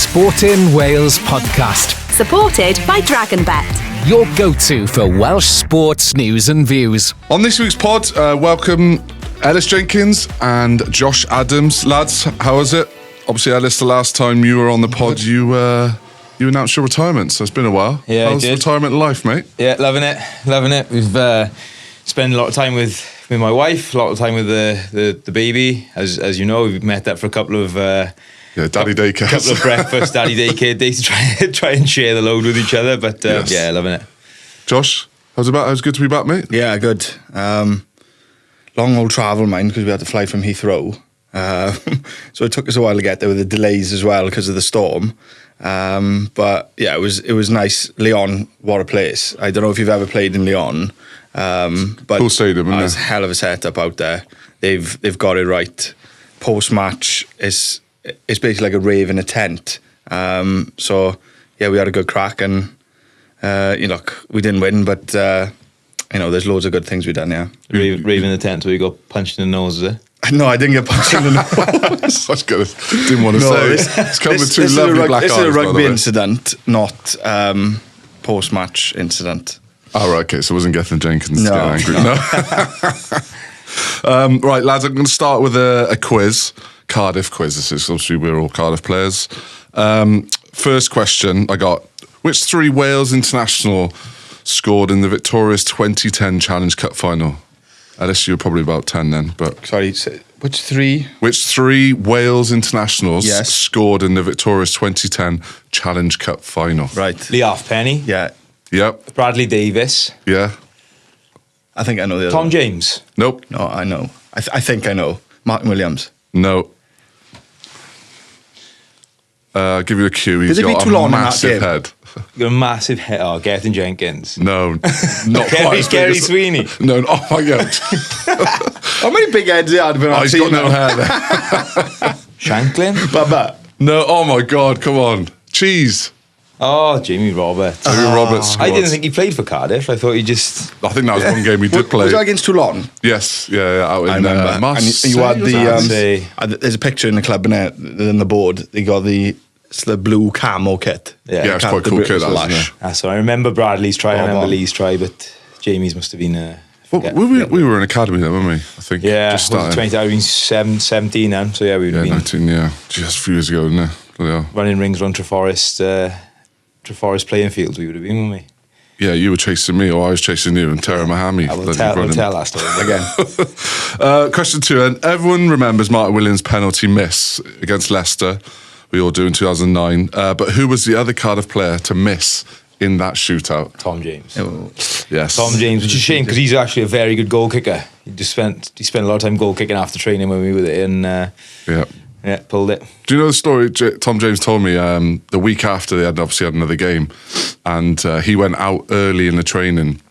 Sportin Wales podcast. Supported by DragonBet. Your go-to for Welsh sports news and views. On this week's pod, welcome Ellis Jenkins and Josh Adams. Lads, how was it? Obviously, Ellis, the last time you were on the pod, you announced your retirement, so it's been a while. Yeah, How's I did. retirement life, mate? Yeah, loving it. We've spent a lot of time with my wife, a lot of time with the baby. As you know, we've met that for a couple of daddy daycare. couple of breakfast, daddy daycare days to try and share the load with each other. But Yes. yeah, loving it. Josh, how's good to be back, mate? Yeah, good. Long old travel, mine, because we had to fly from Heathrow. So it took us a while to get there with the delays as well because of the storm. But yeah, it was nice. Lyon, what a place. I don't know if you've ever played in Lyon. But Cool stadium, isn't it's it? a hell of a setup out there. They've got it right. Post-match, it's basically like a rave in a tent. So yeah, we had a good crack and look, we didn't win, but there's loads of good things we've done, yeah. Raving the tent where you got punched in the nose, is it? No, I didn't get punched in the nose. That's good. Didn't want to say. It's come with two this lovely black eyes, This is a by the rugby way. incident, not post-match incident. Oh, right, okay, so it wasn't Gethin Jenkins No, getting angry. No. Right, lads, I'm going to start with a quiz. Cardiff quiz. This is obviously we're all Cardiff players. First question I got: which three Wales international scored in the victorious 2010 Challenge Cup final? Ellis, you were probably about 10 then, but Sorry, which three? which three Wales internationals Yes. scored in the victorious 2010 Challenge Cup final? Right. Lee Penny, Yeah, Yep. Bradley Davis, Yeah. I think I know the other Tom one. James. Nope. No, I know. I think I know. Martin Williams. No. I'll give you a cue. He's Does it be got too a long in that massive game? head. You got a massive hit. Oh, Gethin Jenkins. No, not quite. as big Gary as- Sweeney. No, oh my God. How many big heads he had when Oh, I've he's seen got no that? hair there. Shanklin. Bubba. No, oh my God, come on. Cheese. Oh, Jamie Roberts. Jamie Roberts I scored. didn't think he played for Cardiff. I thought he just... I think that was one game he did play. Was that against Toulon? Yes, yeah, out in I remember. And Marseille. you had was that? Marseille. there's a picture in the club in the board. They got it's the blue camo kit. Yeah, it's quite The cool British kit, that, lash. isn't it? So I remember Bradley's try, I Oh, remember man. Lee's try, but Jamie's must have been... Well, we were in academy then, weren't we? I think. yeah, Just was it started. 20, I was 17 then, so yeah, we would Yeah, have been 19, yeah. Just a few years ago, didn't it? Bloody hell. running rings around Treforest playing fields, we would have been, wouldn't we? Yeah, you were chasing me or I was chasing you and Terra Mahami. I will bloody tell running. that story Again. Question 2, and everyone remembers Martin Williams' penalty miss against Leicester. We all do in 2009. But who was the other Cardiff player to miss in that shootout? Tom James. Yes. Tom James, which is a shame because he's actually a very good goal kicker. He spent a lot of time goal kicking after training when we were there and Yeah. pulled it. Do you know the story Tom James told me the week after they had obviously had another game, and he went out early in the training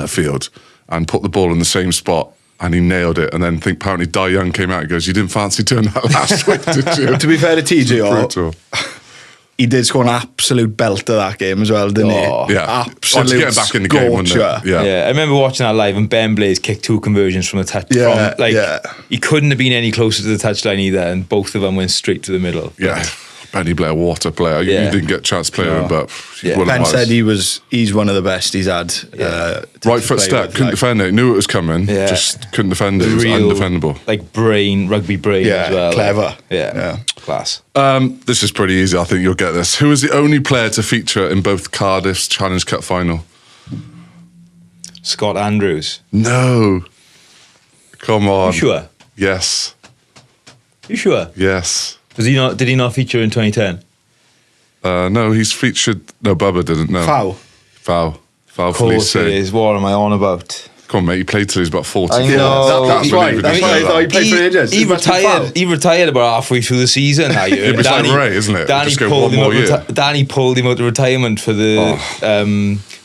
field and put the ball in the same spot and he nailed it, and then apparently Di Young came out and goes, "You didn't fancy doing that last week, did you?" To be fair to TJ, Brutal. he did score an absolute belt of that game as well, didn't Oh. he? Yeah. Absolute To get him back in the game, wouldn't it? scorcher. Yeah. I remember watching that live and Ben Blaze kicked 2 conversions from the touch. Yeah, yeah. He couldn't have been any closer to the touchline either, and both of them went straight to the middle. Yeah. Benny Blair, water player. You Yeah. didn't get a chance to play with him, but he's Yeah. one of Ben ours. said he's one of the best he's had. Right foot step, couldn't defend it. Knew it was coming, Yeah. just couldn't defend it. It was undefendable. like rugby brain Yeah, as well. clever. Yeah, class. This is pretty easy. I think you'll get this. Who was the only player to feature in both Cardiff's Challenge Cup final? Scott Andrews. No. Come on. You sure? Yes. You sure? Yes. Did he not feature in 2010? No, he's featured. No, Bubba didn't. No. Foul Of for Lee's course it sake. is. What am I on about? Come on, mate. He played till he was about 40. I know. That's right. That's why I thought he played for ages. He retired. He retired about halfway through the season. It's like Ray, isn't it? Danny Just go pulled one him more out. year. Danny pulled him out of retirement for the.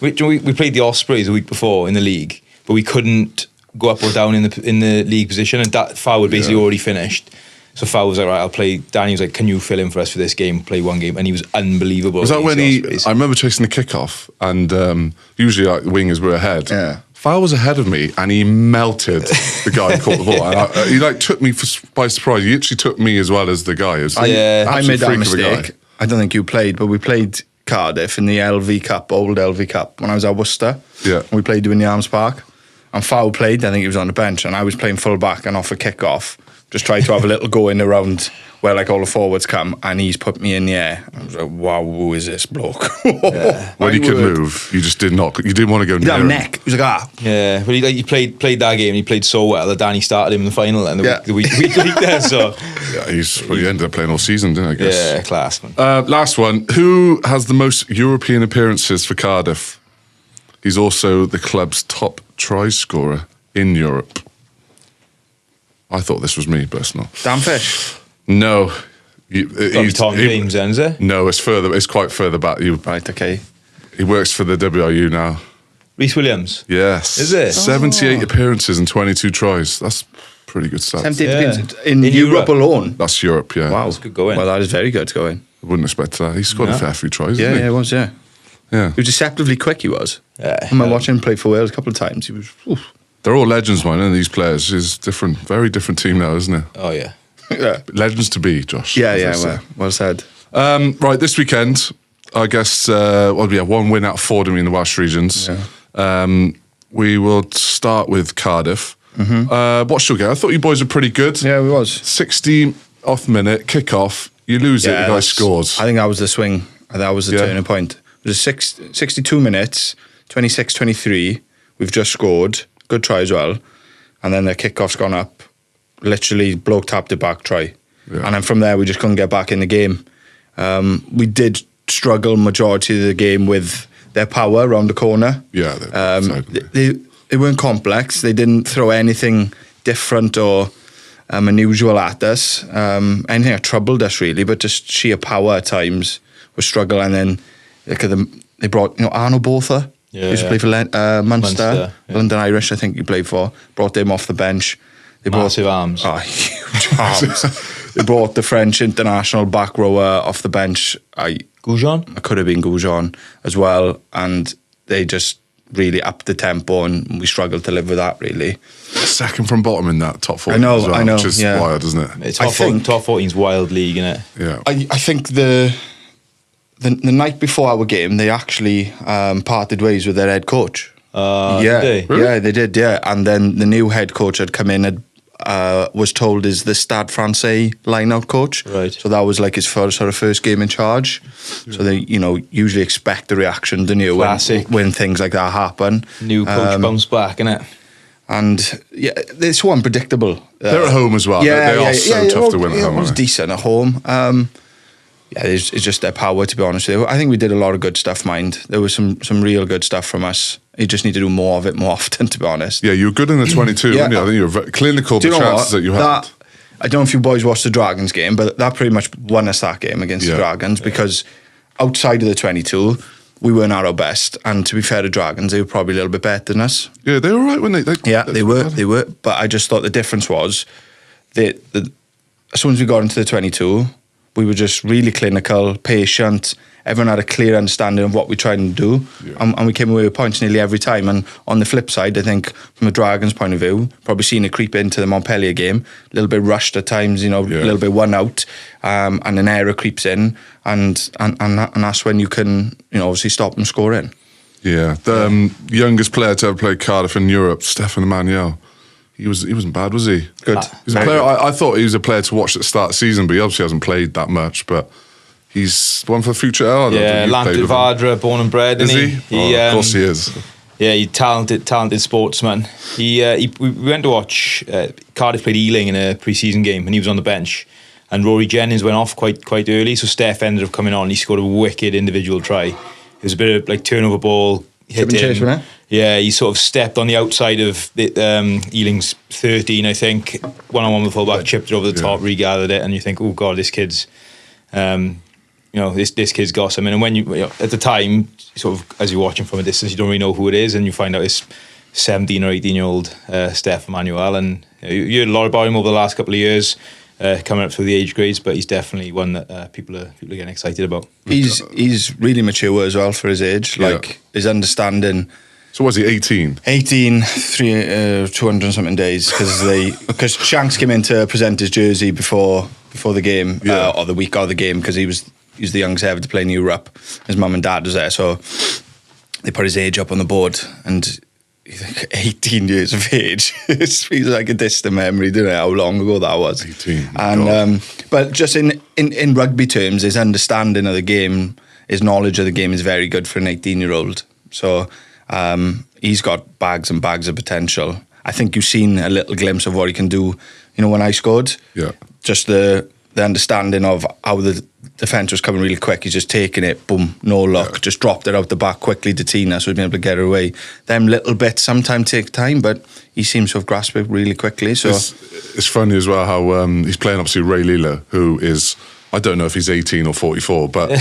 We played the Ospreys a week before in the league, but we couldn't go up or down in the league position, and that Fowl had basically already finished. So Fowl was like, right, I'll play. Danny was like, can you fill in for us for this game? Play one game, and he was unbelievable. Was that when against the I Ospreys. remember chasing the kickoff, and usually like, the wingers were ahead. Yeah. Fowl was ahead of me, and he melted the guy who caught the ball. And he like took me by surprise. He actually took me as well as the guy. It was I made absolute that freak of a guy. mistake. I don't think you played, but we played Cardiff in the LV Cup, old LV Cup, when I was at Worcester. Yeah. We played in the Arms Park. And Fowl played, I think he was on the bench, and I was playing full back and off a kick-off. Just tried to have a little go in around where like all the forwards come, and he's put me in the air. I was like, wow, who is this bloke? When he could move, you just didn't want to go near He had a him. neck. He was like, ah. Yeah, but he played that game and he played so well that Danny started him in the final and the week there, so... Yeah, he ended up playing all season, didn't he, I guess? Yeah, class, man. Last one. Who has the most European appearances for Cardiff? He's also the club's top try scorer in Europe. I thought this was me, but it's not. Damn fish. No. Tom James, then, is it? No, it's further. It's quite further back. Right, okay. He works for the WRU now. Reece Williams. Yes. Is it? 78 appearances and 22 tries. That's pretty good stats. 70 Yeah. in Europe alone. That's Europe, yeah. Wow. That's good going. Well, that is very good going. I wouldn't expect that. He scored a fair few tries, Yeah, didn't he? yeah, it was, yeah. Yeah. He was deceptively quick, he was. Yeah. I remember watching him play for Wales a couple of times. He was... Oof. They're all legends, man, and these players. It's different, very different team now, isn't it? Oh, yeah. Yeah, Legends to be, Josh. yeah, as they yeah, say. well said. Right, this weekend, I guess, one win out of 4 in the Welsh regions. Yeah. We will start with Cardiff. What's your game? I thought you boys were pretty good. Yeah, we was. 16th minute, kick-off. You lose it, the guy that's- scores. I think that was the swing. That was the Yeah. turning point. It was 62 minutes, 26-23. We've just scored. Good try as well. And then the kick-off's gone up. Literally, bloke tapped it back, try. Yeah. And then from there, we just couldn't get back in the game. We did struggle majority of the game with their power around the corner. Yeah, They weren't complex. They didn't throw anything different or unusual at us. Anything that troubled us really, but just sheer power at times was struggle. And then they brought Arno Botha. Yeah, He used to play for Munster. Munster, yeah. London Irish, I think he played for. Brought him off the bench. They Massive arms. Oh, huge arms. They brought the French international back rower off the bench. Goujon? I could have been Goujon as well, and they just really upped the tempo, and we struggled to live with that really. Second from bottom in that top 4. I know, which is yeah. wild, isn't it? Top 14's wild league, innit? Yeah. I think the night before our game, they actually parted ways with their head coach. Did they? Really? Yeah, they did. Yeah, and then the new head coach had come in and was told is the Stade Francais line-out coach. Right. So that was like his first game in charge. Yeah. So they, usually expect the reaction, don't you? Classic. When things like that happen. New coach bounce back, innit? And yeah, they're so unpredictable. They're at home as well. Yeah, they are so tough to win at home. It was aren't they? decent at home. Yeah, it's just their power, to be honest with you. I think we did a lot of good stuff, mind. There was some real good stuff from us. You just need to do more of it more often, to be honest. Yeah, you were good in the 22, Yeah. weren't you? I think you were very clinical Do the you know chances what? that you had. I don't know if you boys watched the Dragons game, but that pretty much won us that game against the Dragons because outside of the 22, we weren't at our best. And to be fair to Dragons, they were probably a little bit better than us. Yeah, they were right when they They were. But I just thought the difference was that as soon as we got into the 22, we were just really clinical, patient. Everyone had a clear understanding of what we're trying to do. Yeah. And we came away with points nearly every time. And on the flip side, I think from a Dragons point of view, probably seen it creep into the Montpellier game. A little bit rushed at times, a little bit one out. And an error creeps in. And that's when you can, obviously stop them scoring. Yeah, the youngest player to ever play Cardiff in Europe, Stefan Emmanuel. He wasn't bad, was he? Good. He's a player. I thought he was a player to watch at the start of the season, but he obviously hasn't played that much. But he's one for the future. Yeah, Lantern Vardra, born and bred, Is isn't he? Of course he is. Yeah, he's talented sportsman. We went to watch Cardiff played Ealing in a pre-season game, and he was on the bench. And Rory Jennings went off quite early, so Steph ended up coming on. He scored a wicked individual try. It was a bit of like turnover ball, hit Chip and chase, him. wasn't it? Yeah, he sort of stepped on the outside of Ealing's 13, I think. One-on-one with the fullback, chipped it over the top, regathered it, and you think, oh God, this kid's, this kid's got something. And when you at the time, sort of as you're watching from a distance, you don't really know who it is, and you find out it's 17 or 18-year-old Steph Emmanuel, and you heard a lot about him over the last couple of years. Coming up through the age grades, but he's definitely one that people are getting excited about. He's really mature as well for his age. Like his understanding. So was he 18? 18, 200 and something days because Shanks came in to present his jersey before the game or the week of the game because he was he was the youngest ever to play in Europe. His mum and dad was there, so they put his age up on the board, and he's like 18 years of age. It feels like a distant memory, doesn't it? How long ago that was. 18. And but just in rugby terms, his understanding of the game, his knowledge of the game is very good for an 18-year-old. So he's got bags and bags of potential. I think you've seen a little glimpse of what he can do. When I scored, just the understanding of how the defence was coming really quick. He's just taking it, boom, no luck, just dropped it out the back quickly to Tina, so he's been able to get her away. Them little bits sometimes take time, but he seems to have grasped it really quickly. So it's funny as well how he's playing obviously Ray Leela, who is, I don't know if he's 18 or 44, but I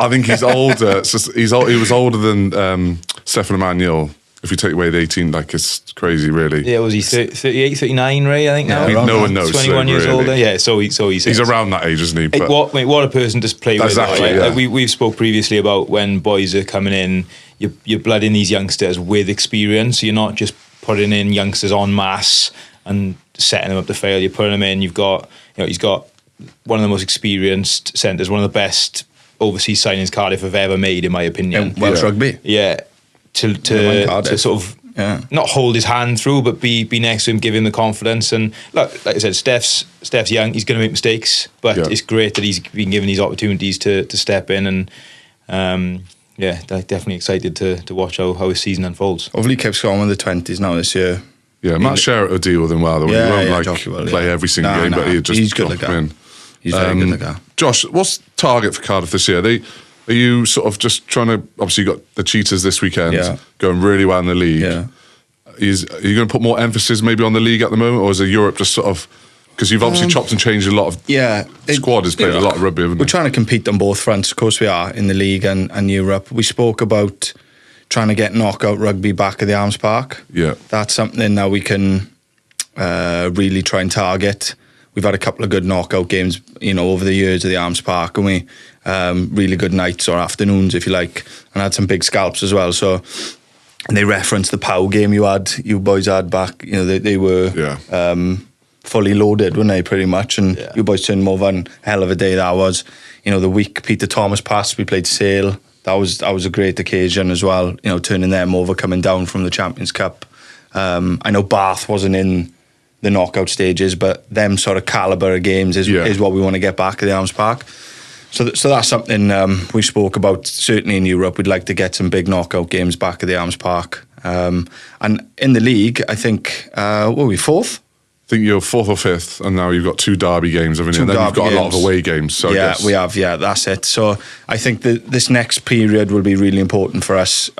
think he's older. He was older than Stefan Emmanuel. If you take away the 18, like, it's crazy, really. Yeah, was he 38, 39, Ray, I think now? No one knows. 21 years really. older. Yeah, so he's around that age, isn't he? But what a person to play with. Exactly, Like, we've spoke previously about when boys are coming in, you're blooding these youngsters with experience. You're not just putting in youngsters en masse and setting them up to fail. You're putting them in. He's got one of the most experienced centres, one of the best overseas signings Cardiff have ever made, in my opinion. Welsh rugby. Yeah. To sort of not hold his hand through, but be next to him, give him the confidence. And look, like I said, Steph's young. He's going to make mistakes, but it's great that he's been given these opportunities to step in. And definitely excited to watch how his season unfolds. Hopefully, he keeps going with the 20s now this year. Yeah, Matt Sherritt will deal with him well. He won't play every single game, but he'll just drop him in. He's very good at that. Josh, what's the target for Cardiff this year? Are you sort of just trying to, obviously you got the Cheetahs this weekend, going really well in the league. Yeah. Are you going to put more emphasis maybe on the league at the moment, or is it Europe just sort of, because you've obviously chopped and changed a lot of, squad has played a lot of rugby, haven't We're they? trying to compete on both fronts, of course we are, in the league and Europe. We spoke about trying to get knockout rugby back at the Arms Park. Yeah. That's something that we can really try and target. We've had a couple of good knockout games, over the years at the Arms Park, and we really good nights or afternoons, if you like, and had some big scalps as well. So they referenced the POW game you boys had back. They were fully loaded, weren't they, pretty much? And you boys turned them over, and hell of a day that was. The week Peter Thomas passed, we played Sale. That was a great occasion as well. Turning them over, coming down from the Champions Cup. I know Bath wasn't in the knockout stages, but them sort of calibre of games is what we want to get back at the Arms Park. So that's something we spoke about. Certainly in Europe, we'd like to get some big knockout games back at the Arms Park. And in the league, I think, what were we, fourth? I think you're fourth or fifth, and now you've got 2 derby games, haven't you? And then you've got a lot of away games. So we have, that's it. So I think that this next period will be really important for us.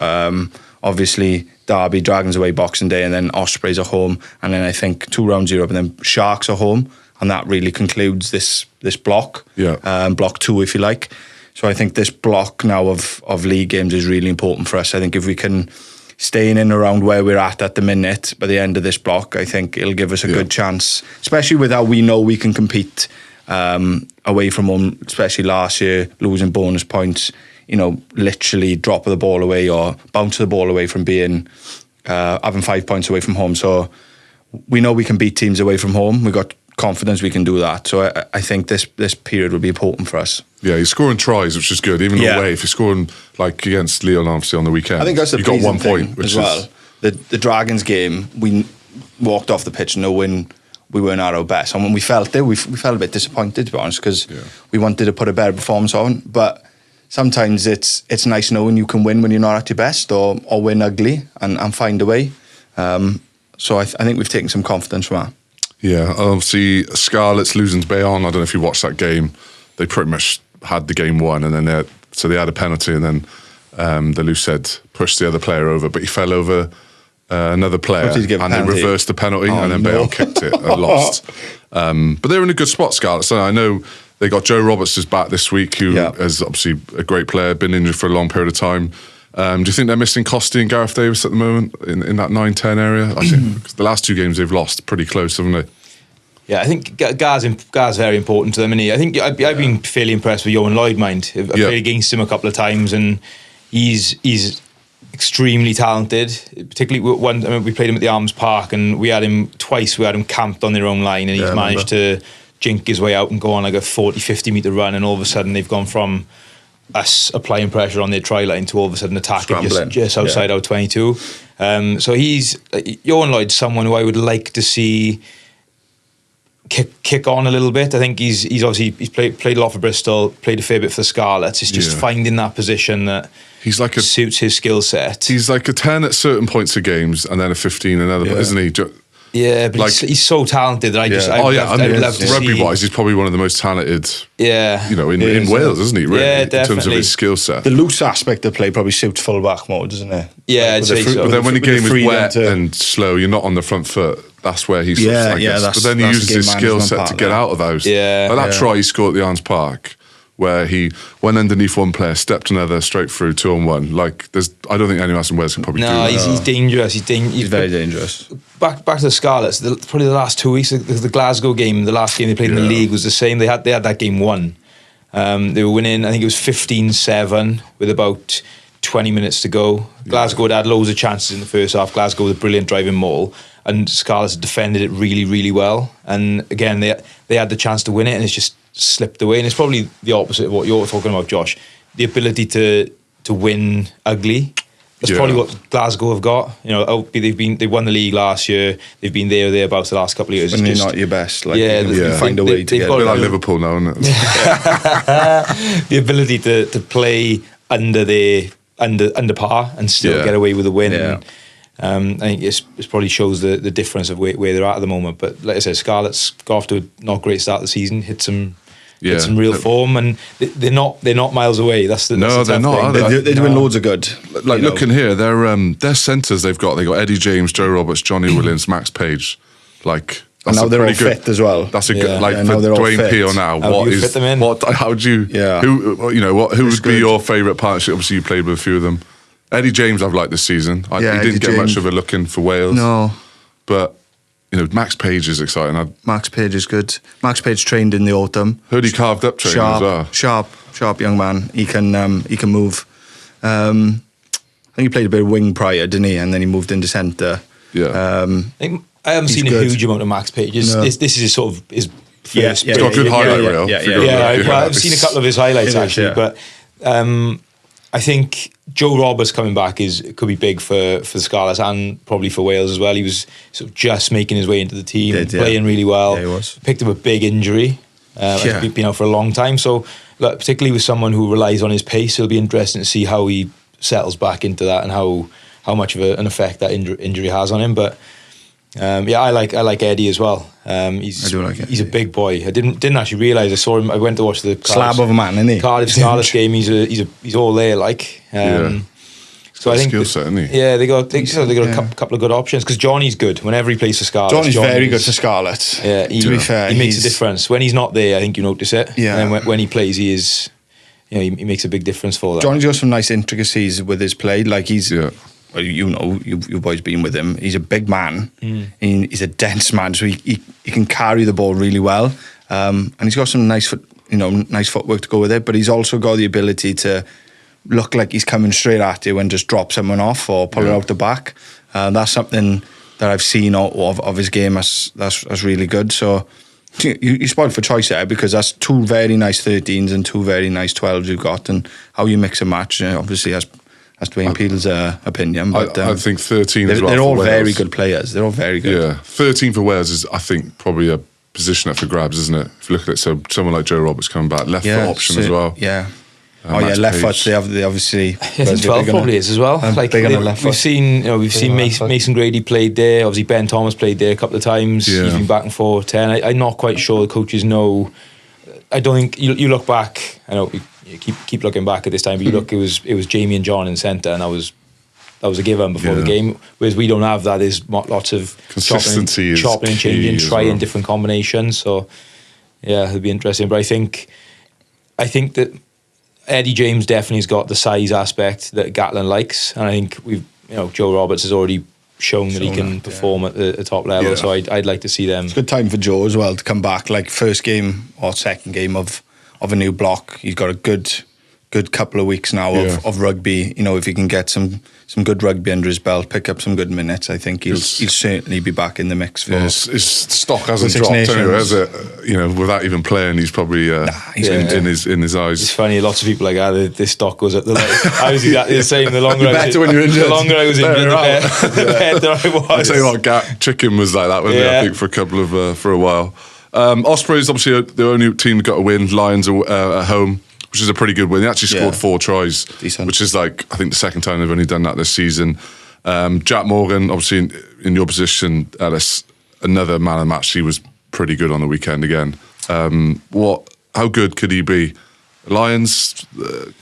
Obviously, Derby, Dragons away Boxing Day, and then Ospreys are home, and then I think 2 rounds Europe, and then Sharks are home, and that really concludes this block. Block 2, if you like. So I think this block now of league games is really important for us. I think if we can stay in and around where we're at the minute by the end of this block, I think it'll give us a good chance, especially with how we know we can compete away from home, especially last year, losing bonus points. Literally drop the ball away or bounce the ball away from being having 5 points away from home. So we know we can beat teams away from home. We've got confidence we can do that. So I think this period will be important for us. Yeah, you're scoring tries, which is good. Even away, if you're scoring like against Leon, obviously on the weekend, I think that's the you got 1 point, which as well. The Dragons game, we walked off the pitch knowing we weren't at our best, and when we felt it, we felt a bit disappointed, to be honest, because we wanted to put a better performance on, but sometimes it's nice knowing you can win when you're not at your best, or win ugly and find a way. So I think we've taken some confidence from that. Yeah, obviously Scarlets losing to Bayonne. I don't know if you watched that game. They pretty much had the game won, and then they had a penalty, and then the Lucid pushed the other player over, but he fell over another player, and they reversed the penalty, and then Bayonne kicked it and lost. But they were in a good spot, Scarlets. So I know they got Joe Roberts is back this week, who is obviously a great player, been injured for a long period of time. Do you think they're missing Costy and Gareth Davis at the moment in that 9-10 area? I think the last 2 games they've lost pretty close, haven't they? Yeah, I think Gar's very important to them, and I think I've been fairly impressed with Johan Lloyd, mind. I've played against him a couple of times, and he's extremely talented. Particularly we played him at the Arms Park, and we had him twice. We had him camped on their own line, and he's managed to jink his way out and go on like a 40, 50 metre run, and all of a sudden they've gone from us applying pressure on their try line to all of a sudden attacking just outside our 22. So he's Johan Lloyd's someone who I would like to see kick on a little bit. I think he's played a lot for Bristol, played a fair bit for the Scarlets. It's just finding that position that suits his skill set. He's like a 10 at certain points of games and then a 15 another, isn't he? Yeah, but like, he's so talented that I would love to see. Rugby-wise, he's probably one of the most talented. Yeah, in Wales, isn't he? Really, yeah, definitely. In terms of his skill set. The loose aspect of play probably suits full-back mode, doesn't it? Yeah, I'd say so. But then when the game is wet and slow, you're not on the front foot. That's where he's. But then he uses his skill set to get out of those. Yeah, like that try he scored at the Arms Park, where he went underneath one player, stepped another straight through 2-on-1. Like, I don't think anyone else in Wales can probably do that. He's dangerous. He's very dangerous. Back to the Scarlets. Probably the last 2 weeks, the Glasgow game, the last game they played in the league was the same. They had that game won. They were winning. I think it was 15-7 with about 20 minutes to go. Glasgow had loads of chances in the first half. Glasgow with a brilliant driving maul, and Scarlets defended it really, really well. And again, they had the chance to win it, and it's just slipped away. And it's probably the opposite of what you're talking about, Josh. The ability to win ugly. That's probably what Glasgow have got. They won the league last year. They've been there or thereabouts the last couple of years. When you're not your best, you find a way to get it. Like Liverpool now, isn't it? The ability to play under par and still get away with a win. Yeah. I think it probably shows the difference of where they're at the moment. But like I said, Scarlets got off to a not great start of the season, hit some real form, and they're not miles away. They're not. They're doing loads of good. Like looking here, their centres they've got Eddie James, Joe Roberts, Johnny Williams, Max Page. Like, that's and now they're all good, fit as well. That's a good for Dwayne Peel now. How do you fit them in? How would you? Yeah. Who would be your favourite partnership? Obviously, you played with a few of them. Eddie James, I've liked this season. He didn't get much of a look in for Wales. No, but Max Page is exciting. Max Page is good. Max Page trained in the autumn. Heard he carved up training as well. Sharp young man. He can move. I think he played a bit of wing prior, didn't he? And then he moved into centre. Yeah. I haven't seen a huge amount of Max Page. This is his first. He's got a good highlight reel. I've seen a couple of his highlights actually, but I think Joe Roberts coming back could be big for the Scarlets and probably for Wales as well. He was sort of just making his way into the team, playing really well. Yeah, he was. Picked up a big injury. He's been out for a long time. So, particularly with someone who relies on his pace, it'll be interesting to see how he settles back into that and how much of an effect that injury has on him. But I like Eddie as well. I do like Eddie. He's a big boy. I didn't actually realise. I saw him. I went to watch the slab of a man, isn't he? Cardiff Scarlets game. He's all there. So I think skill set, isn't he? Yeah, they got a couple of good options because Johnny's good whenever he plays for Scarlets. Johnny's very good for Scarlets. Yeah, to be fair, he makes a difference. When he's not there, I think you notice it. Yeah, and then when he plays, he is. He makes a big difference for that. Johnny's got some nice intricacies with his play. Like he's. Well, you boys been with him. He's a big man. He's a dense man, so he can carry the ball really well. And he's got some nice footwork to go with it. But he's also got the ability to look like he's coming straight at you and just drop someone off or pull it out the back. That's something that I've seen of his game. That's really good. So you spoiled for choice there because that's two very nice 13s and two very nice 12s you've got, and how you mix and match obviously has. That's Dwayne Peel's opinion. But I think 13 as well. They're all very good players. They're all very good. Yeah, 13 for Wales is, I think, probably a position up for grabs, isn't it? If you look at it, so someone like Joe Roberts coming back, left foot option as well. Yeah. Left foot. They obviously. I think 12 probably is as well. We've seen Mason Grady played there. Obviously Ben Thomas played there a couple of times. Yeah. He's been back and forth 10. I'm not quite sure the coaches know. I don't think you look back. I know. You keep looking back at this time, but you look, it was Jamie and John in centre, and that was a given before the game. Whereas we don't have that. There's lots of consistency, chopping and changing, trying different combinations. So it'll be interesting. But I think that Eddie James definitely has got the size aspect that Gatlin likes, and I think Joe Roberts has already shown that he can perform at the top level. So I'd like to see them. It's a good time for Joe as well to come back, like first game or second game of a new block. He's got a good good couple of weeks now of rugby. You know, if he can get some good rugby under his belt, pick up some good minutes, I think he'll certainly be back in the mix for. His stock hasn't dropped anyway, has it? You know, without even playing, he's probably in his eyes. It's funny. Lots of people are like, this stock goes up. I was exactly the same. The longer the longer I was injured, the better I was. I tell you what, Chicken was like that, wasn't he? I think for a while. Ospreys obviously the only team that got a win. Lions at home, which is a pretty good win. They actually scored 4 tries, which is like, I think the second time they've only done that this season. Jack Morgan, obviously in your position, Ellis, another man of the match. He was pretty good on the weekend again. How good could he be? Lions,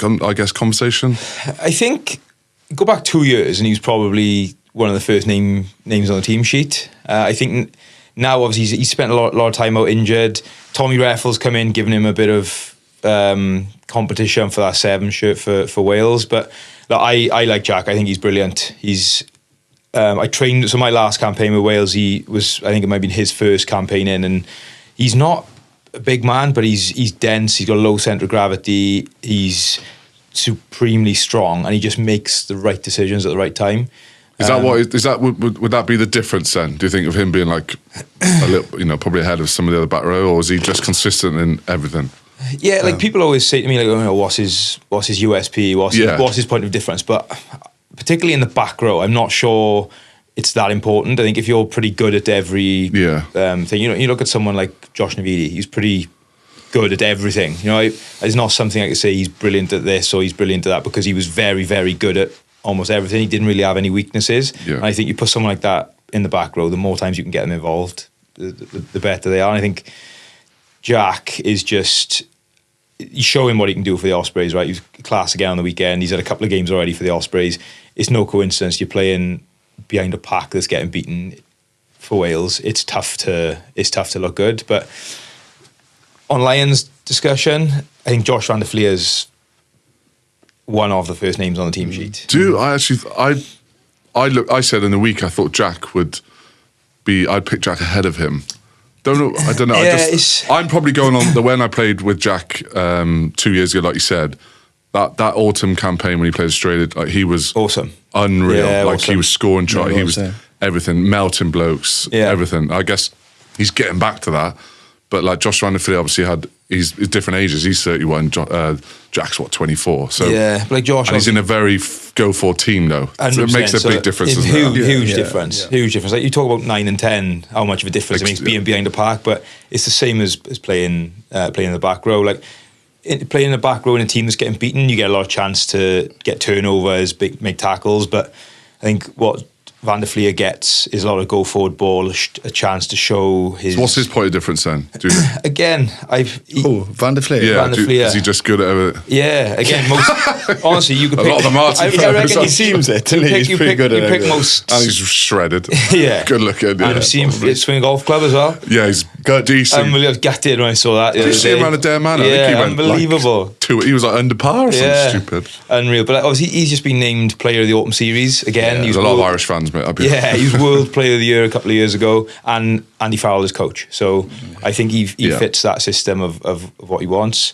I guess, conversation? I think, go back 2 years and he was probably one of the first names on the team sheet. I think now, obviously, he's spent a lot of time out injured. Tommy Raffles come in, giving him a bit of competition for that 7 shirt for Wales. But I like Jack. I think he's brilliant. I trained, so my last campaign with Wales, I think it might have been his first campaign in, and he's not a big man, but he's dense. He's got a low centre of gravity. He's supremely strong, and he just makes the right decisions at the right time. Would that be the difference then? Do you think of him being like a little, probably ahead of some of the other back row, or is he just consistent in everything? Yeah, like people always say to me, like, what's his USP? What's his point of difference? But particularly in the back row, I'm not sure it's that important. I think if you're pretty good at every thing, you look at someone like Josh Navidi, he's pretty good at everything. There's not something I could say he's brilliant at this or he's brilliant at that, because he was very, very good at almost everything. He didn't really have any weaknesses. Yeah. And I think you put someone like that in the back row, the more times you can get them involved, the better they are. And I think Jack is just, you show him what he can do for the Ospreys, right? He's class again on the weekend. He's had a couple of games already for the Ospreys. It's no coincidence you're playing behind a pack that's getting beaten for Wales. It's tough to look good. But on Lions discussion, I think Josh van der Vlier's one of the first names on the team sheet. I said in the week I thought Jack would be. I'd pick Jack ahead of him. I don't know. Yeah, I'm probably going on the when I played with Jack 2 years ago, like you said. That autumn campaign when he played Australia, like he was awesome, unreal. Yeah, like awesome. He was scoring tries. He was everything, melting blokes, everything. I guess he's getting back to that. But like Josh van der Vlier obviously he's different ages. He's 31. Jack's 24. So yeah, but like Josh, and he's in a very go-for team though. So it makes a big difference. Huge difference. Huge difference. Like you talk about 9 and 10, how much of a difference it makes being behind the pack, but it's the same as playing in the back row. Like playing in the back row in a team that's getting beaten, you get a lot of chance to get turnovers, make tackles. But I think what Van der Vlier gets is a lot of go forward ball, a chance to show his. So what's his point of difference then? Again, Van der Vlier. Yeah, Van der Vlier. Is he just good at it? Yeah, again, honestly, you could a pick. lot of them are. I reckon he seems it. He's pretty good at it. You pick most. And he's shredded. Yeah, good looking. And I've seen him at Swing Golf Club as well. Yeah, he's good, decent. I was gutted when I saw that. Did you see him around a Dare Manor? Yeah, I think he went unbelievable. He was like under par or something stupid. Unreal. But obviously, he's just been named Player of the Autumn Series again. Yeah, there's a lot of Irish fans, mate. He was World Player of the Year a couple of years ago, and Andy Farrell is coach. So I think he fits that system of what he wants.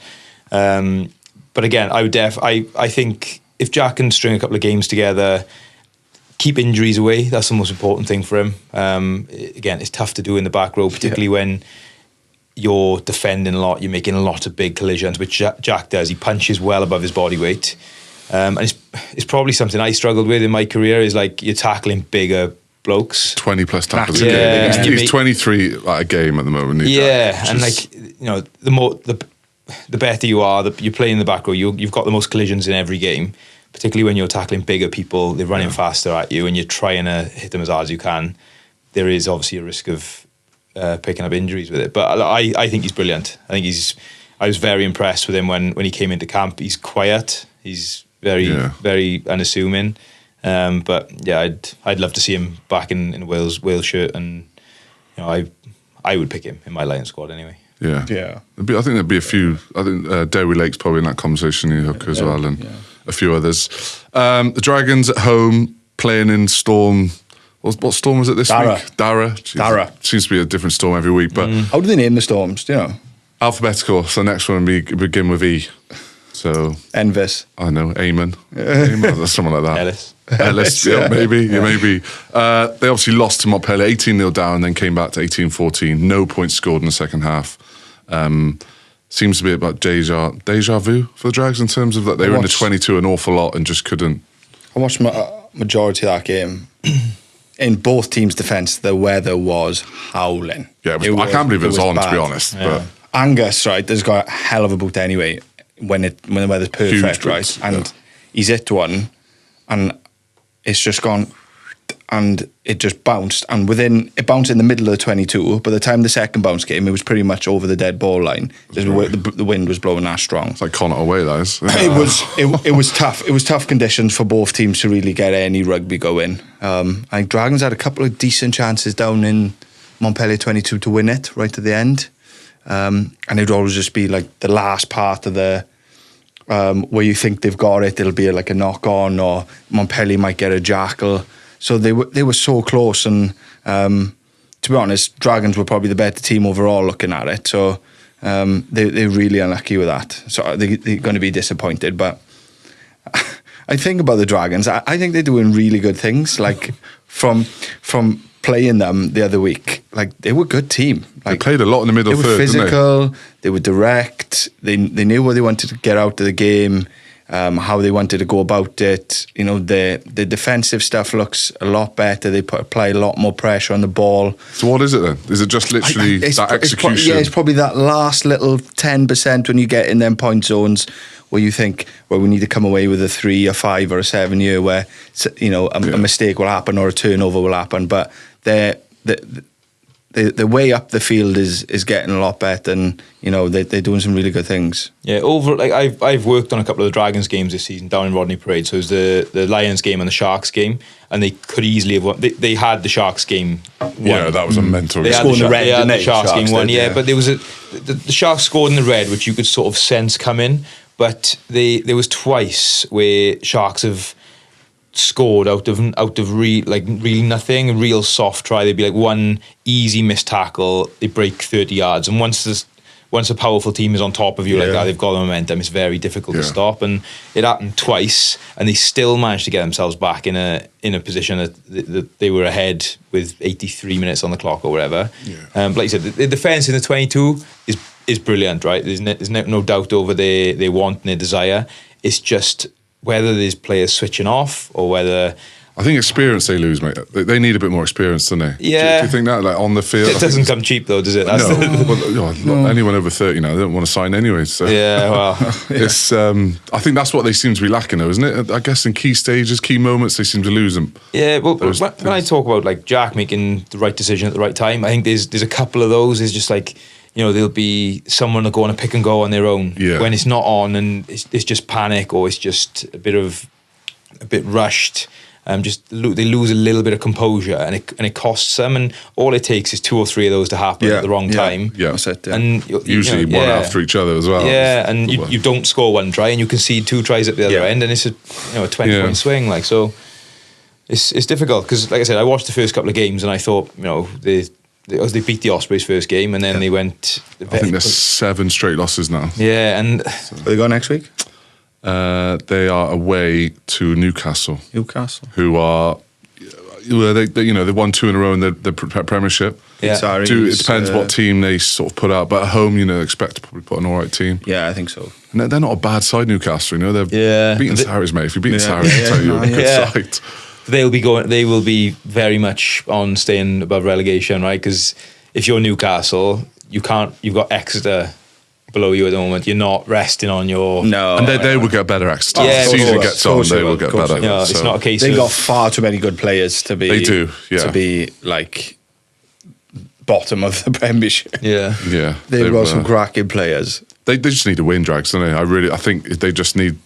But again, I think if Jack can string a couple of games together, keep injuries away, that's the most important thing for him. Again, it's tough to do in the back row, particularly when you're defending a lot, you're making a lot of big collisions, which Jack does. He punches well above his body weight. And it's probably something I struggled with in my career, is like you're tackling bigger blokes. 20 plus tackles a game. He's 23 at a game at the moment. And like, the better you are, you're playing in the back row, you've got the most collisions in every game, particularly when you're tackling bigger people, they're running faster at you and you're trying to hit them as hard as you can. There is obviously a risk of picking up injuries with it. But I think he's brilliant. I was very impressed with him when he came into camp. He's quiet. He's very unassuming. But yeah, I'd love to see him back in a Wales shirt, and I would pick him in my Lions squad anyway. Yeah. I think there'd be a few. I think Derry Lake's probably in that conversation, Hook as well, and a few others. The Dragons at home playing in Storm. What storm was it this week? Dara. Dara. Seems to be a different storm every week. But how do they name the storms? Do you know? Alphabetical. So the next one will begin with E. So Envis. I know, Eamon. Eamon, someone like that. Ellis. Yeah, maybe. They obviously lost to Montpellier 18-0 down, then came back to 18-14. No points scored in the second half. Seems to be about deja vu for the Drags in terms of that they were in the 22 an awful lot and just couldn't. I watched majority of that game. In both teams' defence, the weather was howling. Yeah, I can't believe it was on, bad. to be honest. Yeah. But Angus, right, has got a hell of a boot anyway when the weather's perfect, Huge right? boots, And he's hit one, and it's just gone, and it just bounced, and it bounced in the middle of the 22. By the time the second bounce came, it was pretty much over the dead ball line. The wind was blowing that strong. it's like Connacht away, that is. It was tough. It was tough conditions for both teams to really get any rugby going. I think Dragons had a couple of decent chances down in Montpellier 22 to win it right at the end, and it would always just be like the last part of the where you think they've got it. It'll be like a knock on, or Montpellier might get a jackal. So they were so close, and to be honest, Dragons were probably the better team overall looking at it. So they're really unlucky with that. So they're going to be disappointed. But I think about the Dragons, I think they're doing really good things. Like from playing them the other week, like they were a good team. Like, they played a lot in the middle they third, were physical, didn't they were direct, they knew what they wanted to get out of the game. How they wanted to go about it. You know, the defensive stuff looks a lot better. They apply a lot more pressure on the ball. So what is it then? Is it just literally that execution? It's probably that last little 10% when you get in them point zones where you think, well, we need to come away with a 3, a 5 or a 7 year where, you know, a mistake will happen or a turnover will happen. But the way up the field is getting a lot better, and you know they're doing some really good things. Yeah, I've worked on a couple of the Dragons games this season down in Rodney Parade. So it was the Lions game and the Sharks game, and they could easily have won. They had the Sharks game won. Yeah, that was a mental. They game. had the Sharks game won. Did, yeah, but there was the Sharks scored in the red, which you could sort of sense coming. But there was twice where Sharks have scored out of really nothing, a real soft try. They'd be like one easy missed tackle, they break 30 yards, and once a powerful team is on top of you like that, they've got the momentum, it's very difficult to stop. And it happened twice, and they still managed to get themselves back in a position that they were ahead with 83 minutes on the clock or whatever. But like you said, the defence in the 22 is brilliant, right? There's no doubt over their want and their desire. It's just whether there's players switching off or whether... I think experience they lose, mate. They need a bit more experience, don't they? Yeah. Do you think that, like on the field? It doesn't come cheap though, does it? That's No. Anyone over 30 now, they don't want to sign anyway. So. Yeah, well... It's. I think that's what they seem to be lacking though, isn't it? I guess in key stages, key moments, they seem to lose them. Yeah, well, when I talk about like Jack making the right decision at the right time, I think there's a couple of those. It's just like... You know, there'll be someone that go on a pick and go on their own when it's not on, and it's just panic, or it's just a bit rushed. They lose a little bit of composure, and it costs them. And all it takes is 2 or 3 of those to happen at the wrong time. Yeah, that's it. Yeah. And usually one after each other as well. Yeah, and you don't score one try, and you concede 2 tries at the other end, and it's a 20-point swing. Like so, it's difficult because, like I said, I watched the first couple of games, and I thought, you know, they beat the Ospreys first game, and then they went... I think there's 7 straight losses now. Yeah, and... Where they go next week? They are away to Newcastle. Who are... they won 2 in a row in the Premiership. Yeah. It depends what team they sort of put out, but at home, expect to probably put an all right team. Yeah, I think so. And they're not a bad side, Newcastle. They're beating Sarries, mate. If you beat Sarries, I'll tell you, you're a good side. They will be very much on staying above relegation, right? Because if you're Newcastle, you've got Exeter below you at the moment. You're not resting on your... No. And they will get better, Exeter. Yeah, season gets on, they will get better. Yeah, it's not a case They've got far too many good players to be... They do, To be, like, bottom of the Premiership. Yeah. Yeah. They've got some cracking players. They just need to win, Drags, don't they? I think they just need...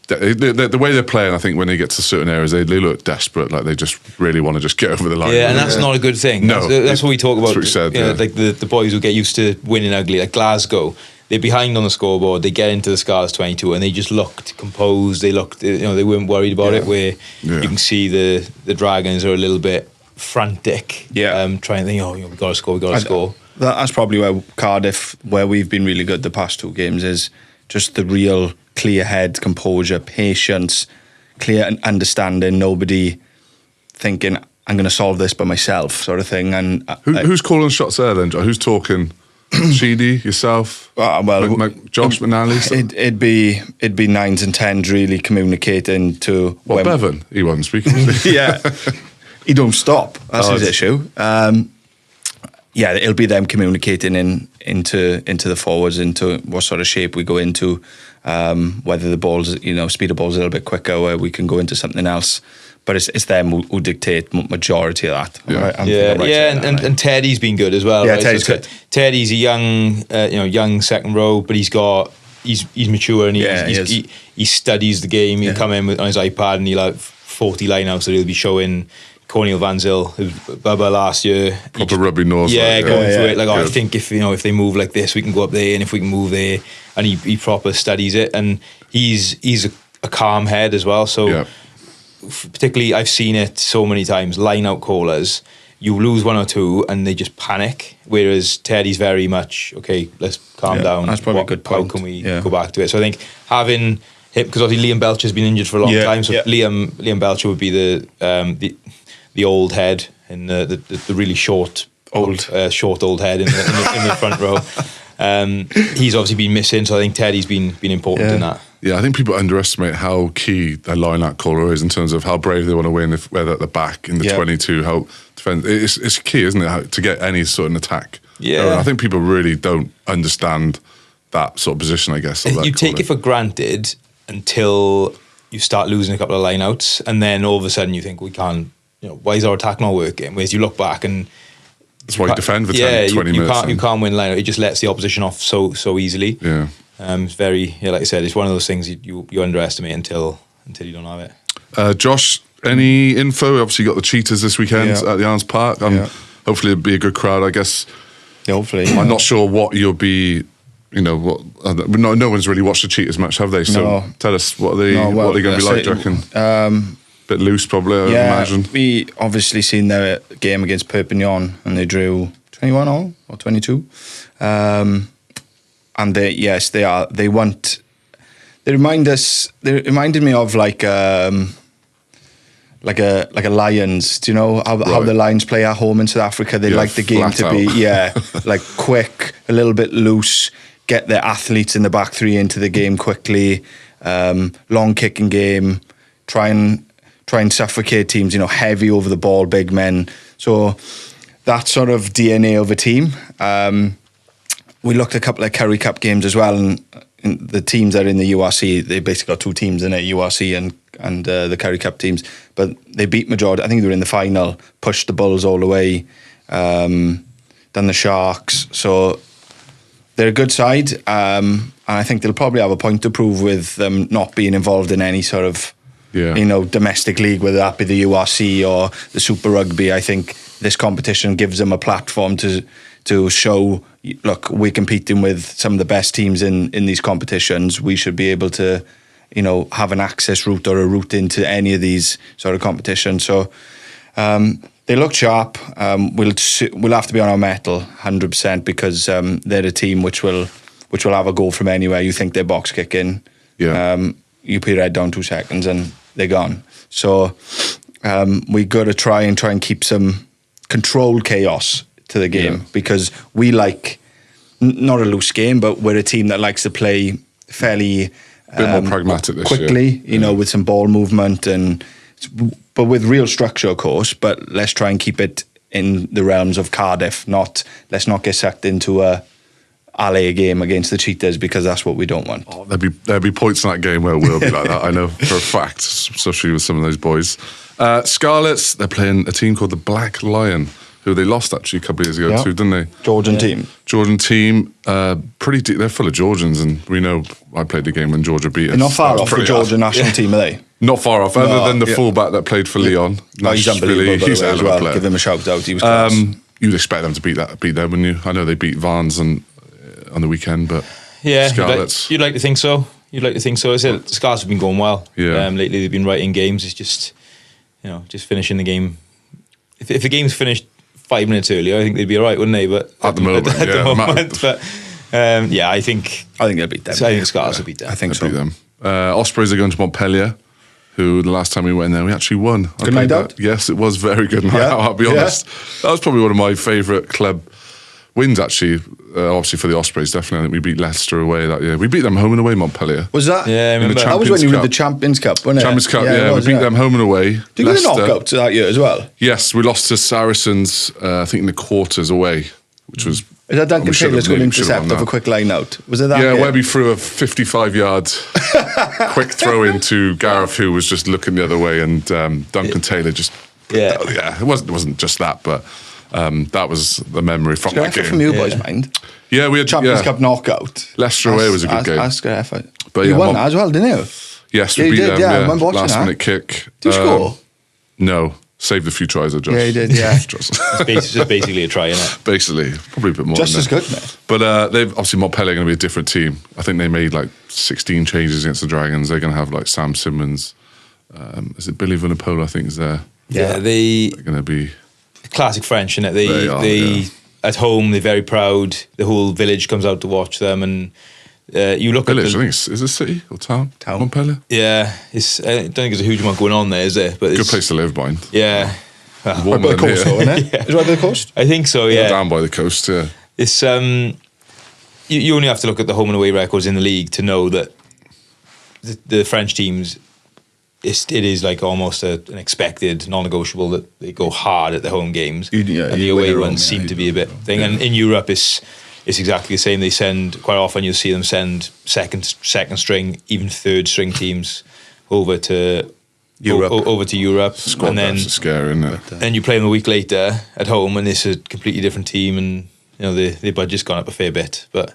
The way they're playing, I think when they get to certain areas, they look desperate, like they just really want to just get over the line. Yeah, and that's not a good thing. No, that's what we talk about. That's what you said, like the boys who get used to winning ugly, like Glasgow. They're behind on the scoreboard. They get into the Scarlets 22, and they just looked composed. They looked, they weren't worried about it. Where you can see the Dragons are a little bit frantic. Yeah, trying to think, we got to score. That's probably where Cardiff, where we've been really good the past 2 games, is just the real clear head, composure, patience, clear understanding. Nobody thinking I'm going to solve this by myself, sort of thing. And who's calling shots there then, John? Who's talking? Sheedy, yourself, Josh McNally. It'd be 9s and 10s really communicating to. Bevan? He wasn't speaking. Yeah, he don't stop. That's his issue. Yeah, it'll be them communicating into the forwards, into what sort of shape we go into, whether the ball's, speed of ball's a little bit quicker, where we can go into something else. But it's them who dictate majority of that. Yeah, and Teddy's been good as well. Yeah, right? Teddy's good. Teddy's a young second row, but he's mature and he studies the game. He'll come in on his iPad and he'll have 40 lineouts that he'll be showing. Cornel Van Zyl, who's Bubba last year. Proper rugby knows. Yeah, going through it. Like, I think if they move like this, we can go up there, and if we can move there, and he proper studies it, and he's a calm head as well. So particularly, I've seen it so many times. Line out callers, you lose one or two, and they just panic. Whereas Teddy's very much let's calm down. That's probably a good point. How can we go back to it? So I think having him, because obviously Liam Belcher's been injured for a long time. So Liam Belcher would be the old head and the really short old head in the front row. He's obviously been missing, so I think Teddy's been important in that. Yeah, I think people underestimate how key their line-out caller is in terms of how brave they want to win, if whether at the back in the 22, how defend. It's key, isn't it, to get any sort of attack? Yeah, I think people really don't understand that sort of position, I guess. You take it for granted until you start losing a couple of line-outs, and then all of a sudden you think, we can't. Why is our attack not working? Whereas you look back and that's why you defend for 10, 20 minutes. You can't win line out. It just lets the opposition off so easily. Yeah. It's very, like I said, it's one of those things you underestimate until you don't have it. Josh, any info? Obviously, you got the Cheetahs this weekend at the Arms Park. Hopefully, it'll be a good crowd, I guess. Yeah, hopefully. I'm not sure what you'll be. No one's really watched the Cheetahs much, have they? So tell us, what are they going to be like, do you reckon? Bit loose, probably, I imagine. We obviously seen their game against Perpignan, and they drew 21-all or 22. And they want. They reminded me of like a Lions. Do you know how the Lions play at home in South Africa? They like the game to be like quick, a little bit loose. Get their athletes in the back three into the game quickly. Long kicking game. Try and suffocate teams, heavy over the ball, big men. So that sort of DNA of a team. We looked at a couple of Currie Cup games as well, and the teams that are in the URC, they basically got two teams in it, URC and the Currie Cup teams. But they beat majority. I think they were in the final, pushed the Bulls all the way, done the Sharks. So they're a good side, and I think they'll probably have a point to prove with them not being involved in any sort of domestic league, whether that be the URC or the Super Rugby. I think this competition gives them a platform to show, look, we're competing with some of the best teams in these competitions. We should be able to, have an access route or a route into any of these sort of competitions. So they look sharp. We'll have to be on our mettle 100% because they're a team which will have a goal from anywhere. You think they're box kicking. Yeah. You put your head down 2 seconds and they're gone. So we got to try and keep some controlled chaos to the game because we like not a loose game, but we're a team that likes to play fairly a bit more pragmatic this quickly, year. With some ball movement but with real structure, of course. But let's try and keep it in the realms of Cardiff. Let's not get sucked into a LA game against the Cheetahs because that's what we don't want. Oh, there'll be points in that game where it will be like that. I know for a fact, especially with some of those boys. Scarlets, they're playing a team called the Black Lion, who they lost actually a couple of years ago too, didn't they? Georgian team. Pretty deep. They're full of Georgians, and we know I played the game when Georgia beat us. They're not far off the Georgian national team, are they? Not far off, other than the fullback that played for Leon. He's unbelievable He's as well. Give him a shout out. He was class. You'd expect them to beat them, wouldn't you? I know they beat Vans on the weekend, but Scarlets. You'd like to think so. I said the Scarlets have been going well. Yeah. Lately they've been right in games. It's just, just finishing the game. If the game's finished 5 minutes earlier, I think they'd be all right, wouldn't they? But at the moment, but I think they'll beat them. I think Scarlets will beat them. I think so. Beat them. Ospreys are going to Montpellier, who the last time we went there, we actually won. Good night out? Yes, it was very good night Yeah. out, I'll be honest. That was probably one of my favourite club wins, actually. Obviously for the Ospreys, definitely. I think we beat Leicester away that year. We beat them home and away, Montpellier. Was that? Yeah, I in the remember. That was when you were in the Champions Champions Cup, wasn't it? Champions Cup, yeah. it was, We beat them home and away. Did you get a knockout that year as well? Yes, we lost to Saracens, I think in the quarters away, which was... Is that Duncan we should Taylor's have- going we should have intercept won of a that. quick line out? Was it that? Yeah, game? Webby threw a 55-yard quick throw into Gareth, who was just looking the other way, and Duncan Taylor just... Yeah. It wasn't just that, but that was the memory from that Effort game. from you boys, mind. Yeah, we had Champions Cup knockout. Leicester away was a good game. Ask effort. But But you yeah, won that as well, didn't you? Yes, Yeah, we you beat did, them. yeah, I remember watching last that. minute kick. Did you score? No, saved a few tries of Josh. Yeah, he did, yeah. It's just basically a try, isn't it? Basically, probably a bit more. Just than as that. good, mate. But they've obviously Montpellier are going to be a different team. I think they made like 16 changes against the Dragons. They're going to have like Sam Simmons. Is it Billy Vunipola? I think is there. Yeah, They're going to be. classic French, innit? They are, yeah. At home, they're very proud. The whole village comes out to watch them, and you look Village, at I the, think is it city or town? Town. Montpellier. yeah. It's I don't think there's a huge amount going on there, is there? But Good it's, place to live, mind. Yeah, Right Warmer by the than coast, here. though, isn't it? It's right by the coast. I think so. Yeah, Down by the coast, yeah. it's you only have to look at the home and away records in the league to know that the French teams. It is like almost an expected, non-negotiable that they go hard at the home games, and the you away win at home, ones seem you to do be a bit thing. And in Europe, it's exactly the same. They send quite often. You'll see them send second string, even third string teams over to Europe. over to Europe, Squad and then depths are scary, isn't it? then you play them a week later at home, and it's a completely different team, and the budget's gone up a fair bit. But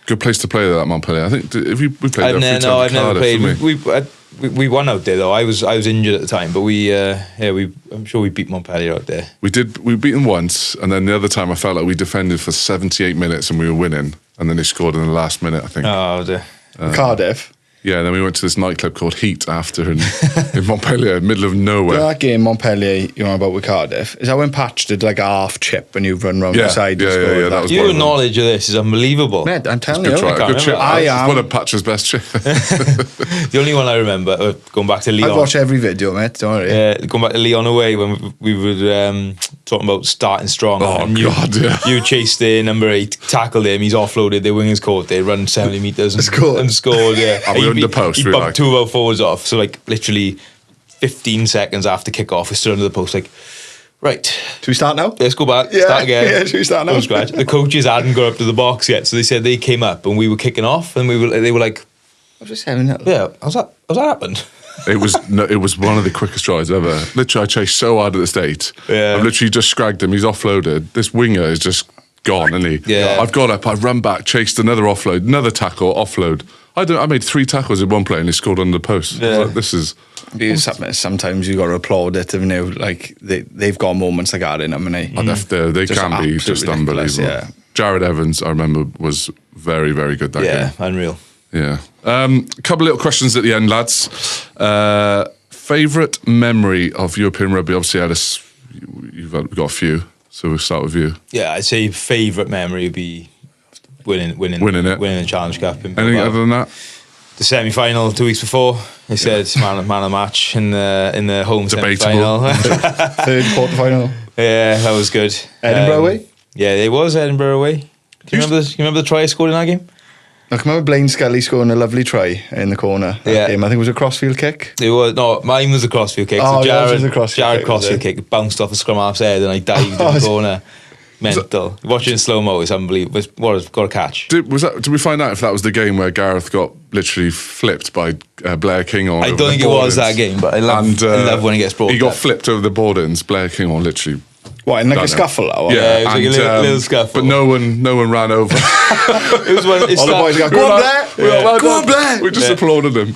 Good place to play there, that Montpellier. I think we played there a few times. I've never played. Cardiff, We won out there though. I was injured at the time, but I'm sure we beat Montpellier out there. We beat them once, and then the other time I felt like we defended for 78 minutes and we were winning, and then they scored in the last minute, I think. Oh, dear. Cardiff. Yeah, and then we went to this nightclub called Heat after in Montpellier, middle of nowhere. You know that game Montpellier you're on about with Cardiff? Is that when Patch did like a half chip and you run round Yeah, the side? yeah, and scored yeah, that was one Your of them. knowledge of this is unbelievable. Mate, I'm telling Good you. try, I can't good chip. remember. I It's am- one of Patch's best chips. The only one I remember, going back to Leon. I've watched every video, mate. Don't worry. Yeah, going back to Leon away when we were talking about starting strong. Oh, and God, yeah. You chased the number 8, tackled him, he's offloaded, their wingers caught, they run 70 metres and scored, yeah. And we He under beat- post, He we were bumped like- 2 of our forwards off, so like literally 15 seconds after kick-off, we stood under the post like, right, Should we start now? let's go back, Yeah, start again. yeah, should we start now? From scratch. The coaches hadn't got up to the box yet, so they said they came up and we were kicking off, and they were like, I was just saying that. yeah, how's that happened? It was one of the quickest tries ever. Literally, I chased so hard at the state. Yeah. I've literally just scragged him. He's offloaded. This winger is just gone, isn't he? Yeah. I've got up. I've run back, chased another offload, another tackle, offload. I made 3 tackles in one play and he scored under the post. I was Yeah. like, this is. Sometimes you got to applaud it, haven't you? Like they've got moments like that in them, and They can be Just just absolutely ridiculous, unbelievable. yeah. Jared Evans, I remember, was very, very good that Yeah, game. unreal. Yeah. A couple little questions at the end, lads. Favourite memory of European rugby? Obviously, Ellis, we've got a few, so we'll start with you. Yeah, I'd say favourite memory would be winning the Challenge Cup. In Anything Bilbao. other than that? The semi-final 2 weeks before, they said man of the match in the home Debatable. semi-final. third quarter-final. Yeah, that was good. Edinburgh away? Yeah, it was Edinburgh away. Do you remember the try I scored in that game? I can remember Blaine Scully scoring a lovely try in the corner. That Yeah. game. I think it was a crossfield kick. It was mine was a crossfield kick. Oh, so yours was a crossfield Jared kick, was crossfield it? kick bounced off a scrum half's head and I dived in the corner. Mental. Watching in slow mo is unbelievable. What got a catch? Did we find out if that was the game where Gareth got literally flipped by Blair Kinghorn? I over don't the think it was boardings? that game, but I love when he gets brought He got up. flipped over the boardings. Blair Kinghorn literally. What, in like Don't a know. scuffle? Or? Yeah, it was like a little scuffle. But no one ran over. It was when All the boys go, go on, Blair! We were like, well Go on, done. Blair! We just Yeah. applauded him.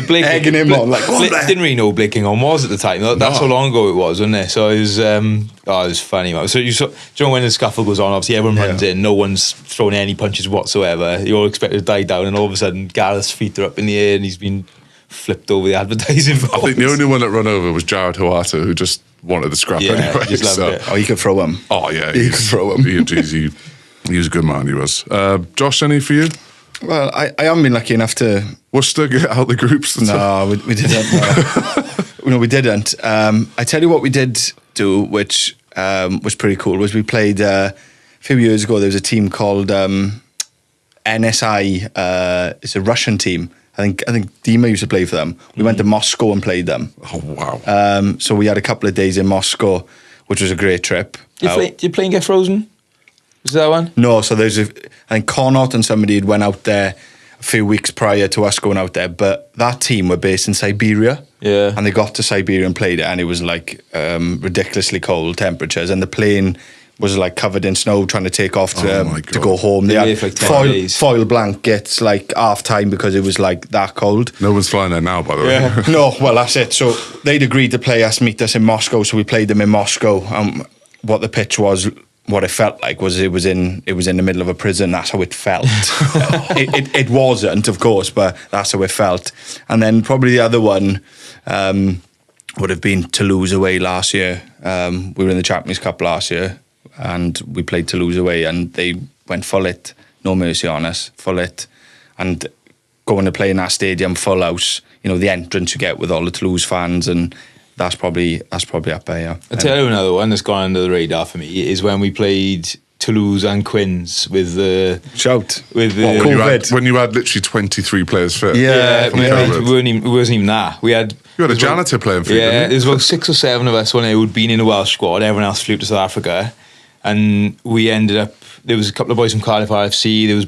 Blake, Egging him on, like, go on, Blair. didn't really know who Blake Kinghorn was at the time. That's how long ago it was, wasn't it? So it was, it was funny, man. So do you know when the scuffle goes on, obviously everyone runs in, no one's throwing any punches whatsoever. You're all expected to die down, and all of a sudden Gareth's feet are up in the air and he's been flipped over the advertising boards. I think the only one that ran over was Jared Huata, who just wanted the scrap Yeah, anyway. just loved it. Oh, you could throw him. Oh yeah, You could throw him. He was a good man. He was. Josh, any for you? Well, I haven't been lucky enough to. Worcester get out the groups? No, we didn't. No, we didn't. I tell you what we did do, which was pretty cool, was we played a few years ago. There was a team called NSI. It's a Russian team. I think Dima used to play for them. We went to Moscow and played them. Oh, wow. So we had a couple of days in Moscow, which was a great trip. Did your plane get frozen? Was that one? No, so I think Connaught and somebody had went out there a few weeks prior to us going out there, but that team were based in Siberia. Yeah. And they got to Siberia and played it, and it was like ridiculously cold temperatures, and the plane was like covered in snow trying to take off to go home. They had like 10 days. foil blankets like half time because it was like that cold. No one's flying there now, by the way. No, well, that's it. So they'd agreed to meet us in Moscow, so we played them in Moscow. What the pitch was, what it felt like was it was in the middle of a prison. That's how it felt. it wasn't, of course, but that's how it felt. And then probably the other one would have been Toulouse away last year. We were in the Champions Cup last year, and we played Toulouse away, and they went full it, no mercy on us, full it, and going to play in that stadium, full house. You know, the entrance you get with all the Toulouse fans, and that's probably up there. Yeah. I'll tell you another one that's gone under the radar for me is when we played Toulouse and Quins with the when you had literally 23 players fit. Yeah, it wasn't even that. You had a janitor playing for you. Yeah, there was about 6 or 7 of us when who'd been in the Welsh squad. Everyone else flew to South Africa, and we ended up. There was a couple of boys from Cardiff RFC. There was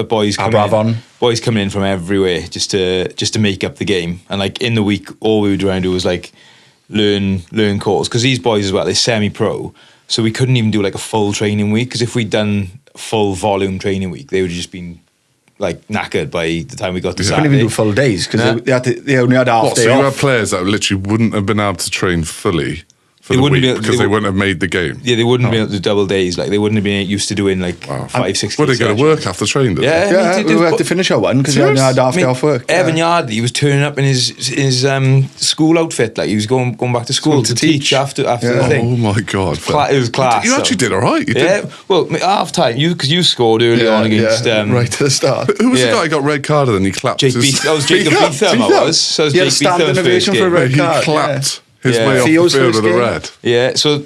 boys coming in from everywhere just to make up the game. And like in the week, all we would try and do was like learn calls, because these boys as well, they're semi-pro, so we couldn't even do like a full training week, because if we'd done full volume training week, they would have just been like knackered by the time we got to Saturday. Couldn't even do full days because they only had half day so off. you had players that literally wouldn't have been able to train fully for the week because they wouldn't have made the game. Yeah, they wouldn't be able to do double days. Like they wouldn't have been used to doing like 5, 6 days. Were they going to work after training? Yeah, we had to finish our one because we only had half day off work. Evan Yardley was turning up in his school outfit, like he was going back to school to teach after the thing. Oh my god, it was class. You actually did all right. Well, half time because you scored early on against right to the start. Who was the guy who got red carded and he clapped? That was Jacob Beetham. So Jake standing ovation for a red card. He clapped his way off the field with a red. Yeah, so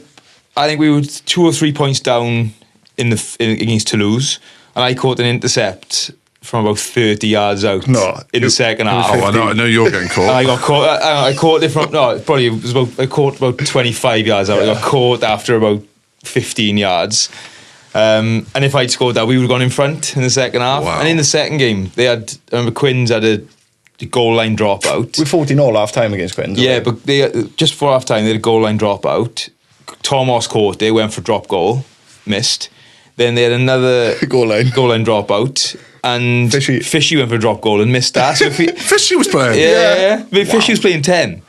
I think we were 2 or 3 points down against Toulouse, and I caught an intercept from about 30 yards out in the second half. I know you're getting caught. I got caught. I caught it from I caught about 25 yards out. I got caught after about 15 yards. And if I'd scored that, we would have gone in front in the second half. Wow. And in the second game, I remember Quins had a goal line dropout. We 14-all half time against Quins. Yeah, but they just before half time they had a goal line dropout. Thomas caught it, went for drop goal, missed. Then they had another goal line dropout, and Fishy went for a drop goal and missed that. So Fishy was playing. Yeah. Fishy was playing 10,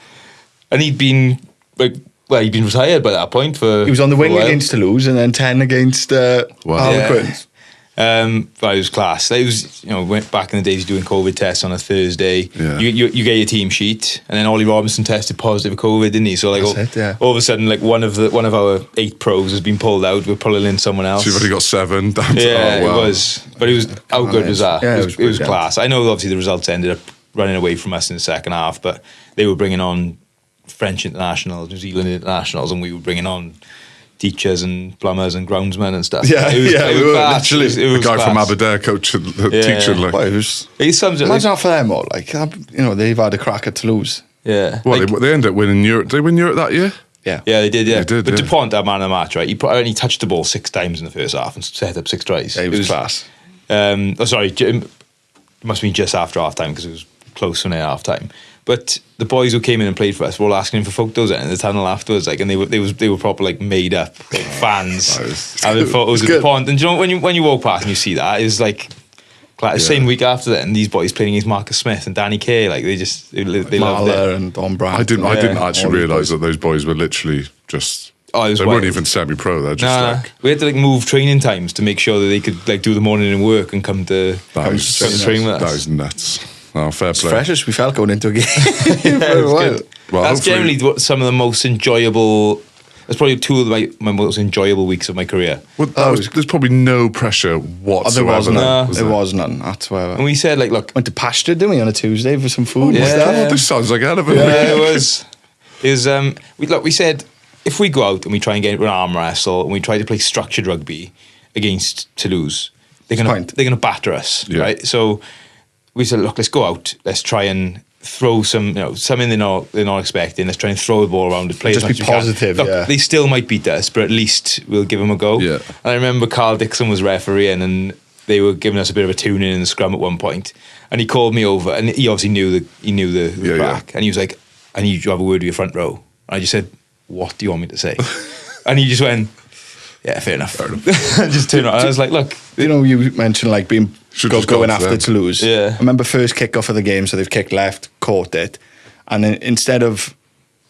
and he'd been retired by that point. He was on the wing against Toulouse, and then 10 against Quins. But it was class. It was, went back in the days doing COVID tests on a Thursday. Yeah. You get your team sheet, and then Ollie Robinson tested positive for COVID, didn't he? So like all of a sudden, like one of our 8 pros has been pulled out. We're pulling in someone else. So you've already got 7. It was. But it was how good was that? Yeah, it was class. I know obviously the results ended up running away from us in the second half, but they were bringing on French internationals, New Zealand internationals, and we were bringing on teachers and plumbers and groundsmen and stuff. Yeah, it was literally the guy class. from Aberdare coaching the teacher. Like, imagine that for them all. Like, they've had a crack at Toulouse. Yeah. Well, they ended up winning Europe. Did they win Europe that year? Yeah, they did. Yeah, they did. But Dupont, that man of the match, right? He only touched the ball 6 times in the first half and set up 6 tries. Yeah, it was class. It must have been just after half time because it was close when half time. But the boys who came in and played for us were all asking him for photos in the tunnel afterwards, like, and they were proper like made up like, fans having photos of the pond. And you know when you walk past and you see that, it's like the same week after that, and these boys playing against Marcus Smith and Danny Kay, like they loved it. And Don Brown. I didn't actually realise that those boys were literally just. They weren't even semi-pro. They're just we had to like move training times to make sure that they could like do the morning and work and come to train with us. That was nuts. Oh, fair play. Fresh as we felt going into a game for a while. Well, that's generally some of the most enjoyable That's probably two of my most enjoyable weeks of my career. Well, there's probably no pressure whatsoever. There was none. was There was none whatsoever. And we said, like, look, Went to pasture, didn't we, on a Tuesday for some food and Yeah. stuff? Oh, this sounds like a hell of a yeah, we said if we go out and we try and get an arm wrestle and we try to play structured rugby against Toulouse, they're gonna batter us, Yeah. right? So we said, look, let's go out, let's try and throw something they're not expecting. Let's try and throw the ball around and play. Just as much be as we can. positive, Look, yeah. they still might beat us, but at least we'll give them a go. Yeah. And I remember Carl Dixon was refereeing, and they were giving us a bit of a tune in the scrum at one point. And he called me over, and he obviously knew the crack. And he was like, "I need you to have a word with your front row." And I just said, "What do you want me to say?" And he just went, "Yeah, fair enough." And just turned around. I was like, "Look." You know, you mentioned like being Should just go going to after them. Toulouse. Yeah. I remember first kick-off of the game, so they've kicked left, caught it. And then instead of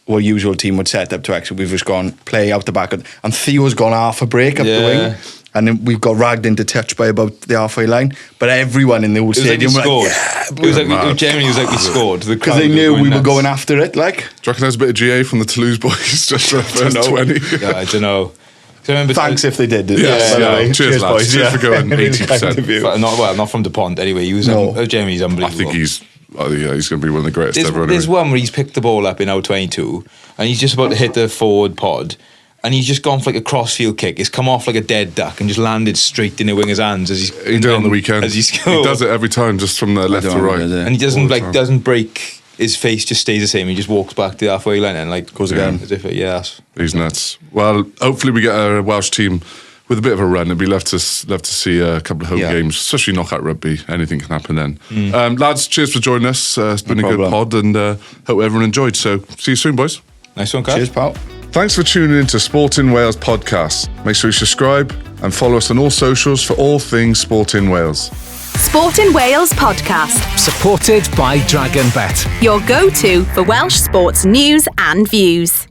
what usual team would set up to actually, we've just gone play out the back. And Theo's gone half a break up the Yeah. wing. And then we've got ragged into touch by about the halfway line. But everyone in the whole It was like we stadium were scored. like, yeah. It was like genuinely, it was like we scored. The Because crowd they were knew we were nuts. going after it, like. Do you reckon there's a bit of GA from the Toulouse boys just for the first know. 20? Yeah, I don't know. 'Cause I remember Thanks if they did. Yes, by the yeah. way. Cheers, lads. boys. Cheers for going Really 80%. kind of you. But not from DuPont anyway. He was No. Jamie's I unbelievable. think he's going to be one of the greatest ever. There's Anyway. one where he's picked the ball up in out-22 and he's just about to hit the forward pod and he's just gone for like a crossfield kick. It's come off like a dead duck and just landed straight in the winger's hands as He did it on the weekend. As He does it every time, just from the left to don't right. know, and he doesn't All the like time. doesn't break. His face just stays the same. He just walks back to the halfway line and like Goes again. As if that's He's nuts. Well, hopefully we get a Welsh team with a bit of a run. It'd be love to see a couple of home Yeah. games, especially knockout rugby. Anything can happen then. Lads, cheers for joining us. It's been No a good problem. pod, and hope everyone enjoyed. So see you soon, boys. nice one, Carl. Cheers, pal. Thanks for tuning into Sportin Wales podcast. Make sure you subscribe and follow us on all socials for all things Sportin Wales. Sportin Wales podcast, Supported by DragonBet. your go-to for Welsh sports news and views.